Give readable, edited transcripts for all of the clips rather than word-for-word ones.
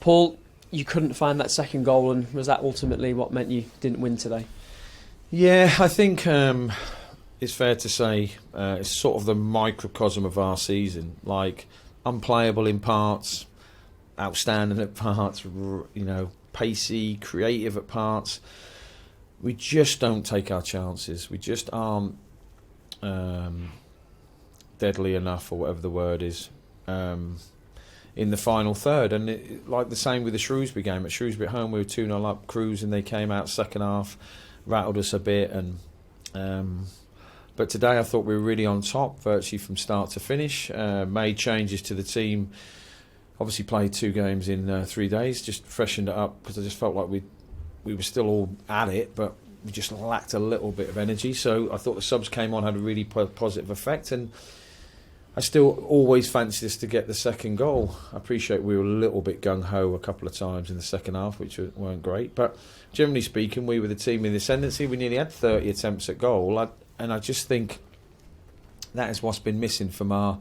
Paul, you couldn't find that second goal, and was that ultimately what meant you didn't win today? Yeah, I think it's fair to say it's sort of the microcosm of our season. Like, unplayable in parts, outstanding at parts, pacey, creative at parts. We just don't take our chances. We just aren't deadly enough, or whatever the word is, in the final third. And like the same with the Shrewsbury game. At Shrewsbury at home, we were 2-0 up, cruising. They came out second half, rattled us a bit. But today I thought we were really on top, virtually from start to finish. Made changes to the team. Obviously played 2 games in 3 days, just freshened it up, because I just felt like we were still all at it, but we just lacked a little bit of energy. So I thought the subs came on, had a really positive effect, and I still always fancied us to get the second goal. I appreciate we were a little bit gung-ho a couple of times in the second half, which weren't great, but generally speaking, we were the team in the ascendancy. We nearly had 30 attempts at goal, and I just think that is what's been missing from our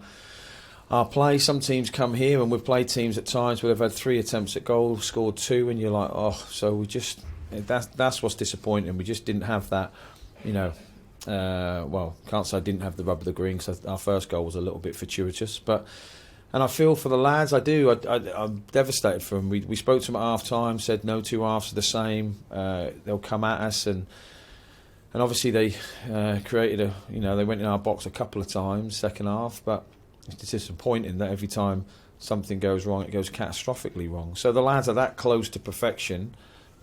play. Some teams come here, and we've played teams at times where they've had 3 attempts at goal, scored 2, and you're like, so we just, that's what's disappointing. We just didn't have that, can't say I didn't have the rub of the green, because our first goal was a little bit fortuitous, and I feel for the lads. I do. I'm devastated for them. We spoke to them at half time, said no 2 halves are the same. They'll come at us, and obviously they created they went in our box a couple of times second half, but it's disappointing that every time something goes wrong, it goes catastrophically wrong. So the lads are that close to perfection,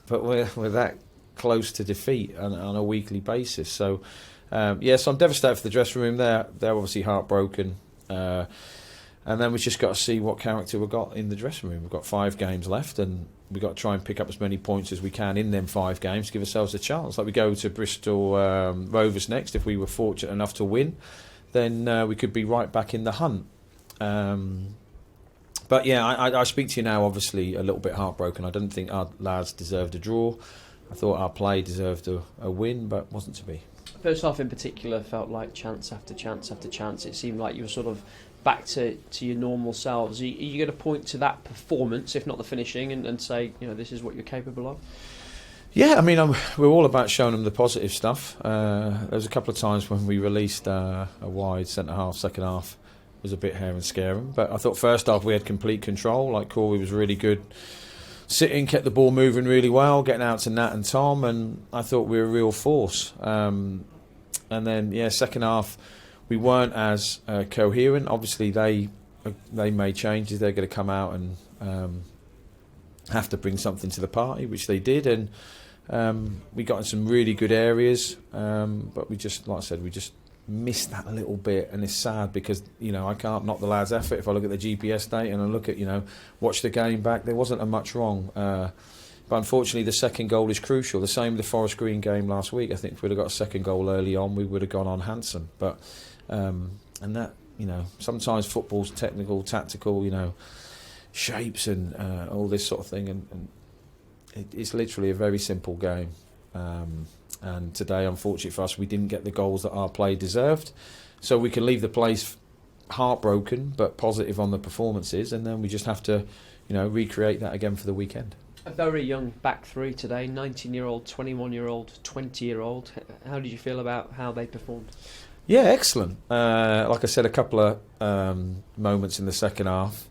but we're that close to defeat on a weekly basis. So, so I'm devastated for the dressing room. They're obviously heartbroken. And then we've just got to see what character we've got in the dressing room. We've got 5 games left, and we've got to try and pick up as many points as we can in them 5 games to give ourselves a chance. Like, we go to Bristol Rovers next. If we were fortunate enough to win, then we could be right back in the hunt. But yeah, I speak to you now, obviously a little bit heartbroken. I don't think our lads deserved a draw. I thought our play deserved a win, but wasn't to be. First half in particular felt like chance after chance after chance. It seemed like you were sort of back to your normal selves. Are you going to point to that performance, if not the finishing, and say, this is what you're capable of? Yeah, I mean, we're all about showing them the positive stuff. There was a couple of times when we released a wide centre-half, second half was a bit hair and scaring. But I thought first half we had complete control. Like, Corey was really good sitting, kept the ball moving really well, getting out to Nat and Tom, and I thought we were a real force. And then, second half we weren't as coherent. Obviously, they made changes. They're going to come out and have to bring something to the party, which they did, and we got in some really good areas, but we just, like I said, we just missed that little bit, and it's sad because I can't knock the lads' effort. If I look at the GPS data and I look at watch the game back, there wasn't much wrong, but unfortunately the second goal is crucial. The same with the Forest Green game last week. I think if we'd have got a second goal early on, we would have gone on handsome, but and that sometimes football's technical, tactical, shapes and all this sort of thing, and it's literally a very simple game. And today, unfortunately for us, we didn't get the goals that our play deserved. So we can leave the place heartbroken but positive on the performances, and then we just have to, recreate that again for the weekend. A very young back three today, 19-year-old, 21-year-old, 20-year-old. How did you feel about how they performed? Yeah, excellent. Like I said, a couple of moments in the second half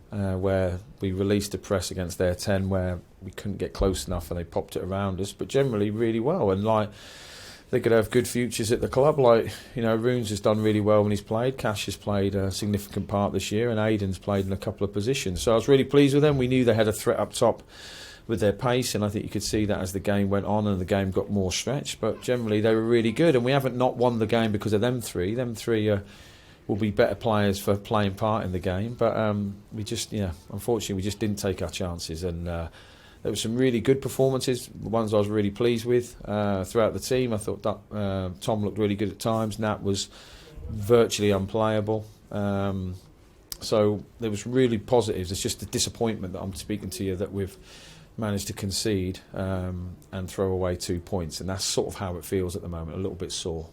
where we released a press against their 10 where we couldn't get close enough and they popped it around us, but generally really well, and they could have good futures at the club. Roons has done really well when he's played. Cash has played a significant part this year, and Aidan's played in a couple of positions, so I was really pleased with them. We knew they had a threat up top with their pace, and I think you could see that as the game went on and the game got more stretched, but generally they were really good, and we haven't not won the game because of them three. Them three will be better players for playing part in the game, but we just, unfortunately we just didn't take our chances, and there were some really good performances, ones I was really pleased with throughout the team. I thought that Tom looked really good at times. Nat was virtually unplayable. So there was really positives. It's just the disappointment that I'm speaking to you that we've managed to concede and throw away 2 points, and that's sort of how it feels at the moment, a little bit sore.